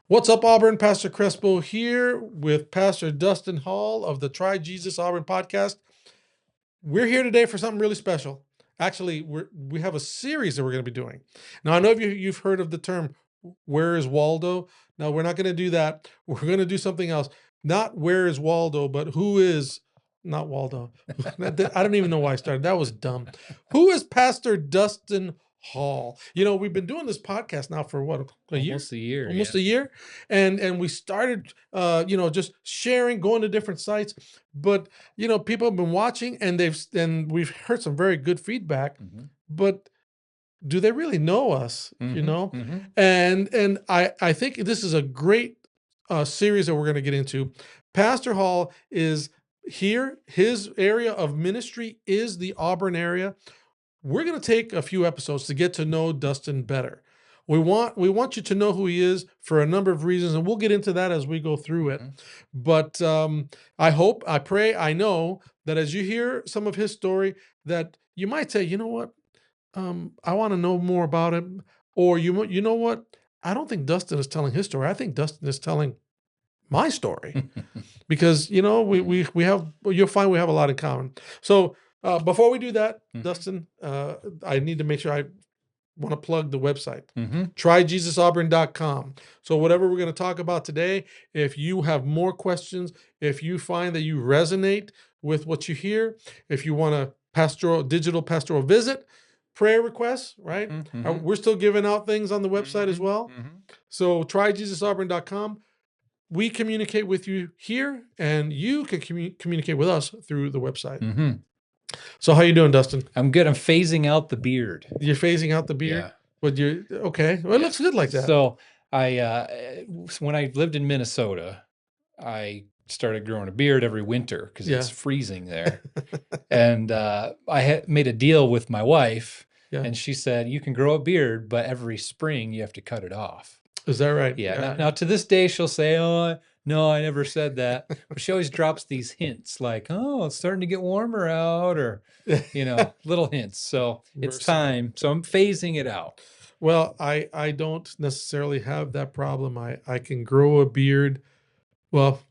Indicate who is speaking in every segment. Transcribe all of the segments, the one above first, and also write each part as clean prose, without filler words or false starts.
Speaker 1: What's up, Auburn? Pastor Crespo here with Pastor Dustin Hall of the Try Jesus Auburn Podcast. We're here today for something really special. Actually, we have a series that we're going to be doing. Now, I know you've heard of the term, "Where is Waldo?" Now, we're not going to do that. We're going to do something else. Not "Where is Waldo," but "Who is," not Waldo. I don't even know why I started. That was dumb. Who is Pastor Dustin Hall? We've been doing this podcast now for what, a year?
Speaker 2: Almost a year.
Speaker 1: Almost
Speaker 2: yeah.
Speaker 1: a year. And we started, just sharing, going to different sites. But, people have been watching and we've heard some very good feedback, but do they really know us? And I think this is a great series that we're going to get into. Pastor Hall is here. His area of ministry is the Auburn area. We're going to take a few episodes to get to know Dustin better. We want you to know who he is for a number of reasons, and we'll get into that as we go through it. But I hope, I pray, I know that as you hear some of his story, that you might say, you know what, I want to know more about him, or you know what, I don't think Dustin is telling his story. I think Dustin is telling my story because we have, you'll find we have a lot in common. So before we do that, Dustin, I need to make sure I want to plug the website, tryjesusauburn.com. So whatever we're going to talk about today, if you have more questions, if you find that you resonate with what you hear, if you want a digital pastoral visit, prayer requests, right? We're still giving out things on the website as well. So tryjesusauburn.com. We communicate with you here, and you can communicate with us through the website. So how you doing, Dustin?
Speaker 2: I'm good. I'm phasing out the beard.
Speaker 1: You're phasing out the beard?
Speaker 2: Yeah.
Speaker 1: But you're okay. Well, it looks good like that.
Speaker 2: So when I lived in Minnesota, I started growing a beard every winter because it's freezing there. And I had made a deal with my wife, and she said, you can grow a beard, but every spring you have to cut it off.
Speaker 1: Is that right?
Speaker 2: Yeah. Now to this day, she'll say, oh, no, I never said that. But she always drops these hints like, oh, it's starting to get warmer out, or, little hints. So it's time. So I'm phasing it out.
Speaker 1: Well, I don't necessarily have that problem. I can grow a beard. Well,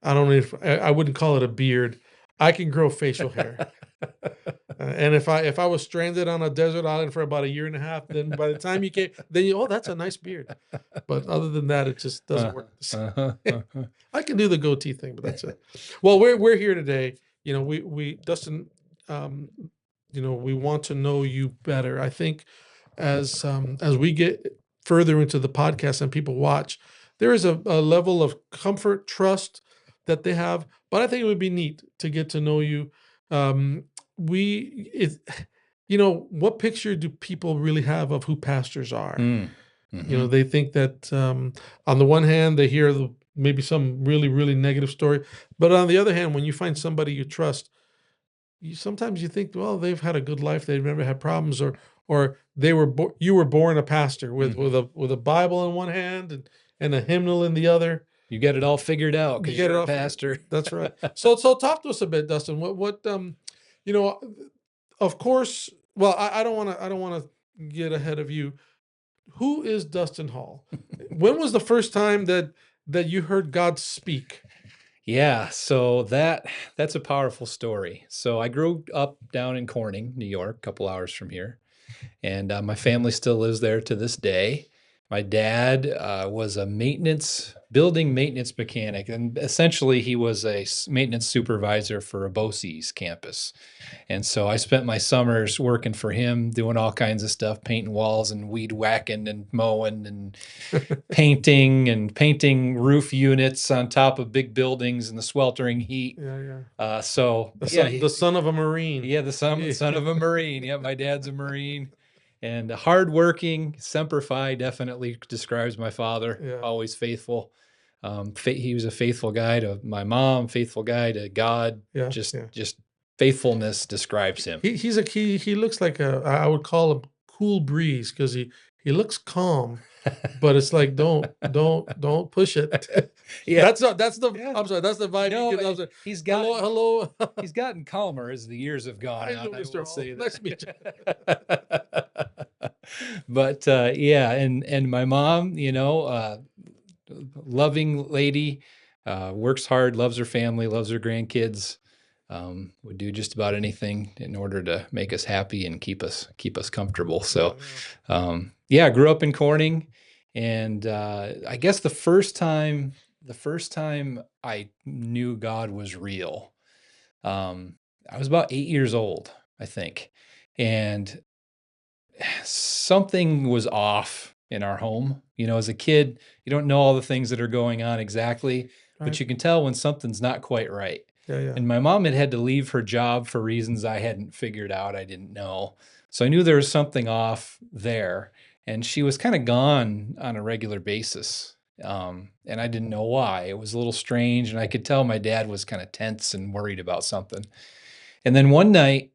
Speaker 1: I don't know if I wouldn't call it a beard. I can grow facial hair. And if I was stranded on a desert island for about a year and a half, then by the time you came, oh, that's a nice beard. But other than that, it just doesn't work. I can do the goatee thing, but that's it. Well, we're here today. We Dustin, we want to know you better. I think as we get further into the podcast and people watch, there is a level of comfort, trust that they have. But I think it would be neat to get to know you. What picture do people really have of who pastors are? They think that on the one hand, they hear maybe some really, really negative story. But on the other hand, when you find somebody you trust, sometimes you think, well, they've had a good life. They've never had problems, or you were born a pastor with a Bible in one hand and a hymnal in the other.
Speaker 2: You get it all figured out because you're a pastor.
Speaker 1: That's right. So talk to us a bit, Dustin. What of course. Well, I don't want to get ahead of you. Who is Dustin Hall? When was the first time that you heard God speak?
Speaker 2: Yeah, so that's a powerful story. So I grew up down in Corning, New York, a couple hours from here, and my family still lives there to this day. My dad was a building maintenance mechanic, and essentially he was a maintenance supervisor for a BOCES campus. And so I spent my summers working for him, doing all kinds of stuff, painting walls and weed whacking and mowing and painting roof units on top of big buildings in the sweltering heat.
Speaker 1: The son of a Marine.
Speaker 2: Yeah, the son of a Marine. Yeah, my dad's a Marine. And hardworking, Semper Fi definitely describes my father. Always faithful. He was a faithful guy to my mom, faithful guy to God. Just faithfulness describes him.
Speaker 1: He looks like I would call him cool breeze because he looks calm, but it's like don't push it. I'm sorry, that's the vibe.
Speaker 2: No, he's gotten
Speaker 1: hello.
Speaker 2: He's gotten calmer as the years have gone on. I will say that.
Speaker 1: Nice to meet you.
Speaker 2: But and my mom, loving lady, works hard, loves her family, loves her grandkids, would do just about anything in order to make us happy and keep us comfortable. So, I grew up in Corning, and I guess the first time I knew God was real, I was about 8 years old, I think, and something was off in our home. As a kid, you don't know all the things that are going on exactly, but you can tell when something's not quite right.
Speaker 1: Yeah.
Speaker 2: And my mom had to leave her job for reasons I hadn't figured out, I didn't know. So I knew there was something off there. And she was kind of gone on a regular basis. And I didn't know why. It was a little strange. And I could tell my dad was kind of tense and worried about something. And then one night,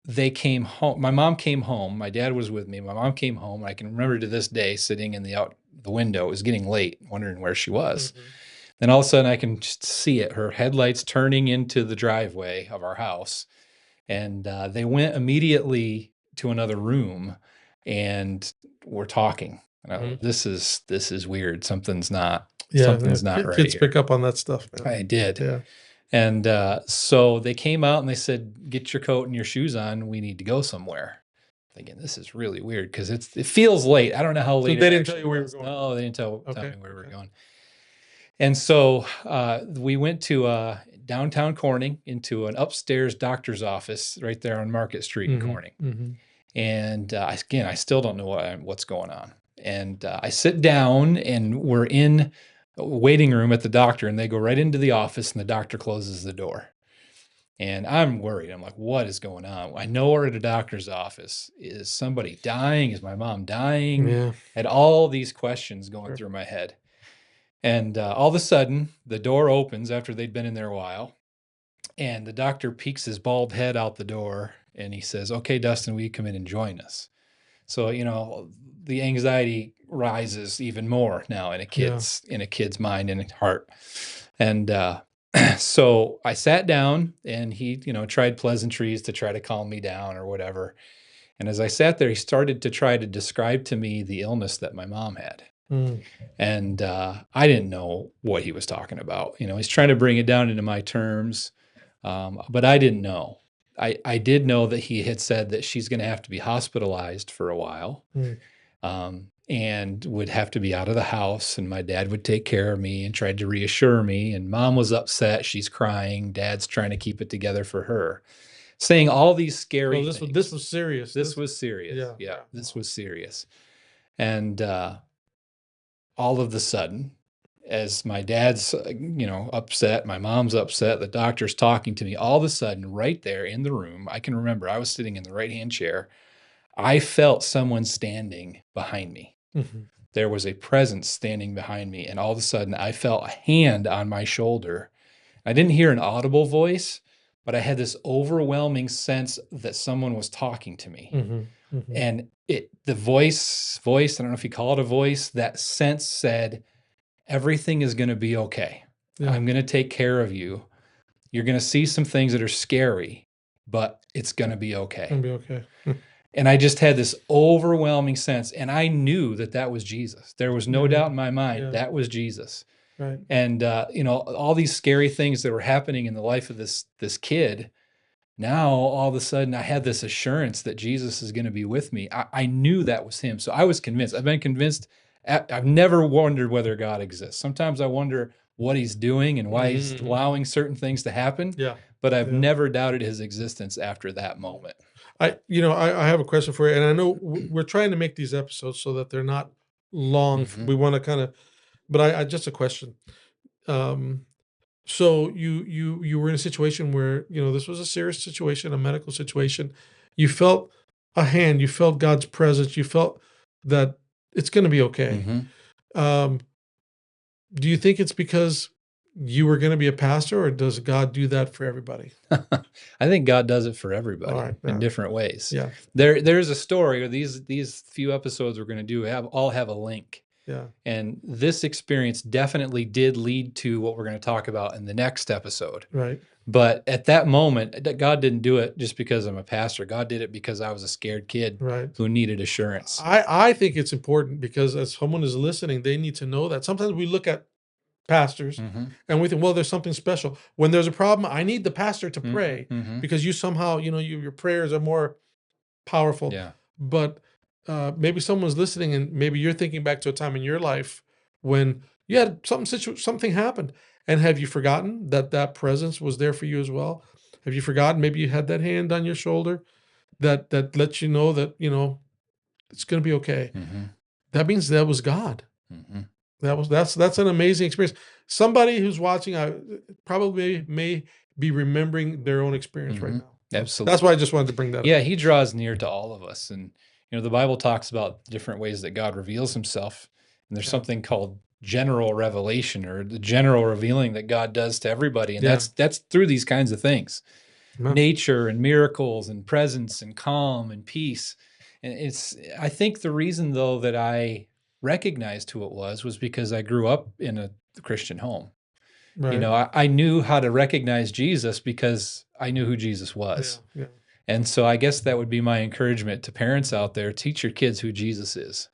Speaker 2: they came home. My mom came home. My dad was with me. My mom came home. I can remember to this day sitting in the window. It was getting late, wondering where she was. Mm-hmm. Then all of a sudden I can just see it, her headlights turning into the driveway of our house. And they went immediately to another room and were talking. And this is weird. Something's not right.
Speaker 1: Kids pick up on that stuff, man.
Speaker 2: I did.
Speaker 1: Yeah.
Speaker 2: And so they came out and they said, "Get your coat and your shoes on. We need to go somewhere." Thinking, this is really weird because it feels late. I don't know how late.
Speaker 1: So they didn't tell you where you were going?
Speaker 2: No, they didn't tell me where we were going. And so we went to downtown Corning into an upstairs doctor's office right there on Market Street in Corning. Mm-hmm. And again, I still don't know what's going on. And I sit down and we're in a waiting room at the doctor, and they go right into the office and the doctor closes the door. And I'm worried. I'm like, what is going on? I know we're at a doctor's office. Is somebody dying? Is my mom dying?
Speaker 1: Yeah.
Speaker 2: Had all these questions going through my head. And all of a sudden, the door opens after they'd been in there a while. And the doctor peeks his bald head out the door and he says, "Okay, Dustin, will you come in and join us?" So, the anxiety rises even more now in a kid's mind and heart. And so I sat down and he, tried pleasantries to try to calm me down or whatever. And as I sat there, he started to try to describe to me the illness that my mom had. And I didn't know what he was talking about. He's trying to bring it down into my terms, but I didn't know. I did know that he had said that she's going to have to be hospitalized for a while, and would have to be out of the house, and my dad would take care of me and tried to reassure me. And mom was upset. She's crying. Dad's trying to keep it together for her, saying all these scary things.
Speaker 1: This was serious.
Speaker 2: This was serious. Yeah, this was serious. And all of a sudden, as my dad's, upset, my mom's upset, the doctor's talking to me, all of a sudden, right there in the room, I can remember I was sitting in the right-hand chair. I felt someone standing behind me. Mm-hmm. There was a presence standing behind me. And all of a sudden, I felt a hand on my shoulder. I didn't hear an audible voice, but I had this overwhelming sense that someone was talking to me. Mm-hmm. Mm-hmm. And the voice, I don't know if you call it a voice, that sense said, everything is going to be okay. Yeah. I'm going to take care of you. You're going to see some things that are scary, but it's going to be okay.
Speaker 1: It's going to be okay.
Speaker 2: And I just had this overwhelming sense, and I knew that was Jesus. There was no doubt in my mind that was Jesus.
Speaker 1: Right.
Speaker 2: And all these scary things that were happening in the life of this kid. Now, all of a sudden, I had this assurance that Jesus is going to be with me. I knew that was him. So I was convinced. I've been convinced. I've never wondered whether God exists. Sometimes I wonder what he's doing and why he's allowing certain things to happen.
Speaker 1: Yeah.
Speaker 2: But I've never doubted his existence after that moment.
Speaker 1: I have a question for you. And I know we're trying to make these episodes so that they're not long. Mm-hmm. We want to kind of, but I just a question. So you were in a situation where, this was a serious situation, a medical situation. You felt a hand, you felt God's presence, you felt that it's going to be okay. Mm-hmm. Do you think it's because you were going to be a pastor, or does God do that for everybody?
Speaker 2: I think God does it for everybody in different ways.
Speaker 1: Yeah.
Speaker 2: There's a story, or these few episodes we're going to do all have a link.
Speaker 1: Yeah.
Speaker 2: And this experience definitely did lead to what we're going to talk about in the next episode.
Speaker 1: Right.
Speaker 2: But at that moment, God didn't do it just because I'm a pastor. God did it because I was a scared kid
Speaker 1: Right.
Speaker 2: who needed assurance.
Speaker 1: I think it's important because as someone is listening, they need to know that. Sometimes we look at pastors and we think, well, there's something special. When there's a problem, I need the pastor to pray because you somehow, your prayers are more powerful.
Speaker 2: Yeah.
Speaker 1: But maybe someone's listening and maybe you're thinking back to a time in your life when you had something happened. And have you forgotten that presence was there for you as well? Have you forgotten? Maybe you had that hand on your shoulder that lets you know that, it's going to be okay. That means that was God. That's an amazing experience. Somebody who's watching, probably may be remembering their own experience right now.
Speaker 2: Absolutely.
Speaker 1: That's why I just wanted to bring that up.
Speaker 2: Yeah, he draws near to all of us. And, the Bible talks about different ways that God reveals himself. And there's something called general revelation, or the general revealing that God does to everybody. And that's through these kinds of things. Nature and miracles and presence and calm and peace. And I think the reason, though, that recognized who it was because I grew up in a Christian home. Right. I knew how to recognize Jesus because I knew who Jesus was. Yeah. And so I guess that would be my encouragement to parents out there: teach your kids who Jesus is,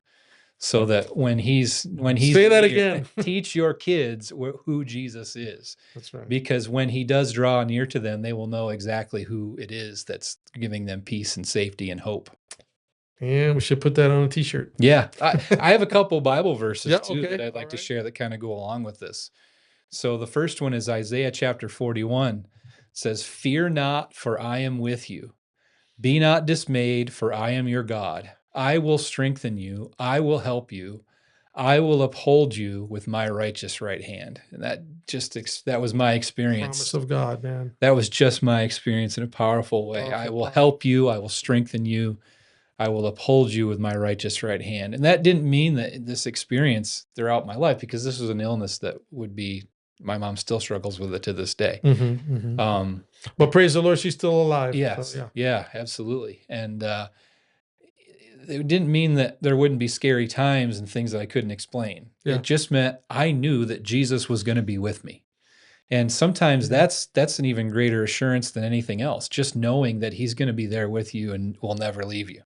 Speaker 2: so that when he's
Speaker 1: say that again,
Speaker 2: teach your kids who Jesus is.
Speaker 1: That's right.
Speaker 2: Because when he does draw near to them, they will know exactly who it is that's giving them peace and safety and hope.
Speaker 1: And we should put that on a t-shirt.
Speaker 2: Yeah. I have a couple Bible verses too that I'd like to share that kind of go along with this. So the first one is Isaiah chapter 41. It says, "Fear not, for I am with you. Be not dismayed, for I am your God. I will strengthen you. I will help you. I will uphold you with my righteous right hand." And that was my experience.
Speaker 1: Promise of God, man.
Speaker 2: That was just my experience in a powerful way. I will help you. I will strengthen you. I will uphold you with my righteous right hand. And that didn't mean that this experience throughout my life, because this was an illness that my mom still struggles with it to this day.
Speaker 1: But praise the Lord, she's still alive.
Speaker 2: Yes. So, yeah, absolutely. And it didn't mean that there wouldn't be scary times and things that I couldn't explain. Yeah. It just meant I knew that Jesus was going to be with me. And sometimes that's an even greater assurance than anything else, just knowing that he's going to be there with you and will never leave you.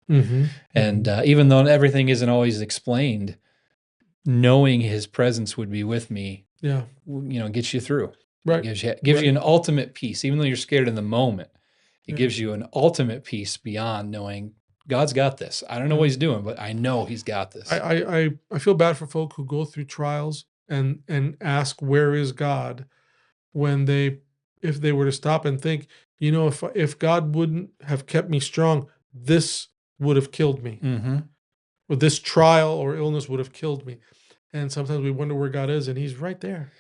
Speaker 2: And even though everything isn't always explained, knowing his presence would be with me, gets you through. Right. It gives you an ultimate peace. Even though you're scared in the moment, it gives you an ultimate peace beyond knowing God's got this. I don't know what he's doing, but I know he's got this.
Speaker 1: I feel bad for folk who go through trials and ask, where is God? When if they were to stop and think, if God wouldn't have kept me strong, this would have killed me. Or this trial or illness would have killed me. And sometimes we wonder where God is, and he's right there.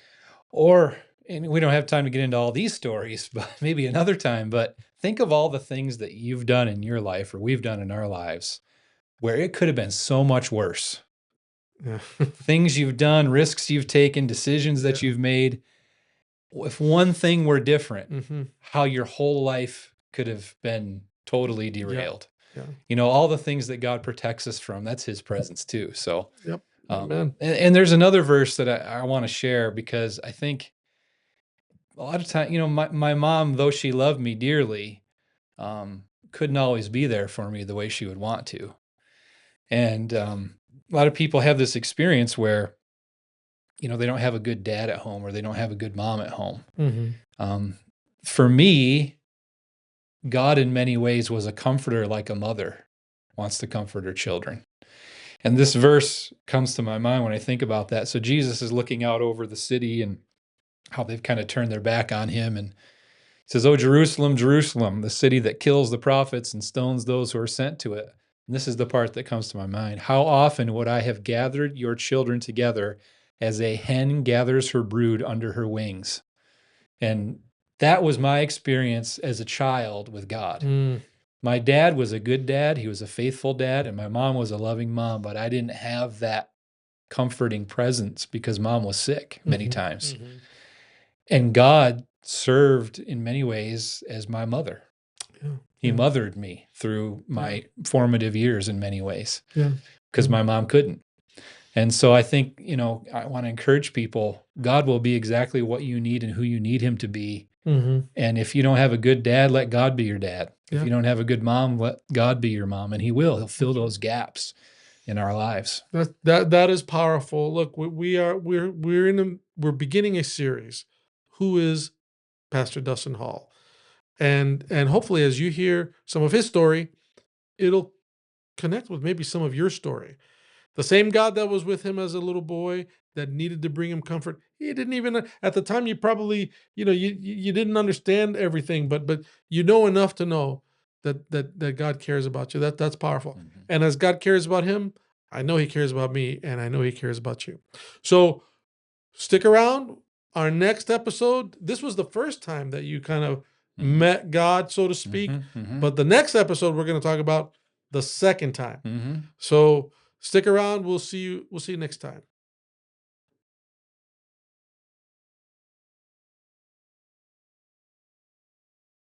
Speaker 2: And we don't have time to get into all these stories, but maybe another time. But think of all the things that you've done in your life, or we've done in our lives, where it could have been so much worse. Yeah. Things you've done, risks you've taken, decisions that you've made. If one thing were different, how your whole life could have been totally derailed. Yeah. All the things that God protects us from, that's his presence too. So, and there's another verse that I want to share, because I think a lot of times, my mom, though she loved me dearly, couldn't always be there for me the way she would want to. And a lot of people have this experience where they don't have a good dad at home, or they don't have a good mom at home. For me, God in many ways was a comforter, like a mother wants to comfort her children. And this verse comes to my mind when I think about that. So Jesus is looking out over the city and how they've kind of turned their back on him. And he says, "Oh, Jerusalem, Jerusalem, the city that kills the prophets and stones those who are sent to it." And this is the part that comes to my mind. "How often would I have gathered your children together as a hen gathers her brood under her wings." And that was my experience as a child with God. My dad was a good dad. He was a faithful dad. And my mom was a loving mom. But I didn't have that comforting presence because mom was sick many times. And God served in many ways as my mother. He mothered me through my formative years in many ways, because my mom couldn't. And so I think, I want to encourage people, God will be exactly what you need and who you need him to be
Speaker 1: Mhm.
Speaker 2: And if you don't have a good dad, let God be your dad. If
Speaker 1: Yeah.
Speaker 2: you don't have a good mom, let God be your mom, and He will. He'll fill those gaps in our lives.
Speaker 1: That is powerful. Look, we're beginning a series. Who is Pastor Dustin Hall? And hopefully, as you hear some of his story, it'll connect with maybe some of your story. The same God that was with him as a little boy that needed to bring him comfort. He didn't even at the time. You probably you didn't understand everything, but you know enough to know that God cares about you. That's powerful.
Speaker 2: Mhm.
Speaker 1: And as God cares about him, I know He cares about me, and I know He cares about you. So stick around. Our next episode. This was the first time that you kind of
Speaker 2: Mhm.
Speaker 1: met God, so to speak.
Speaker 2: Mhm. Mhm.
Speaker 1: But the next episode we're going to talk about the second time.
Speaker 2: Mhm.
Speaker 1: So stick around. We'll see you next time.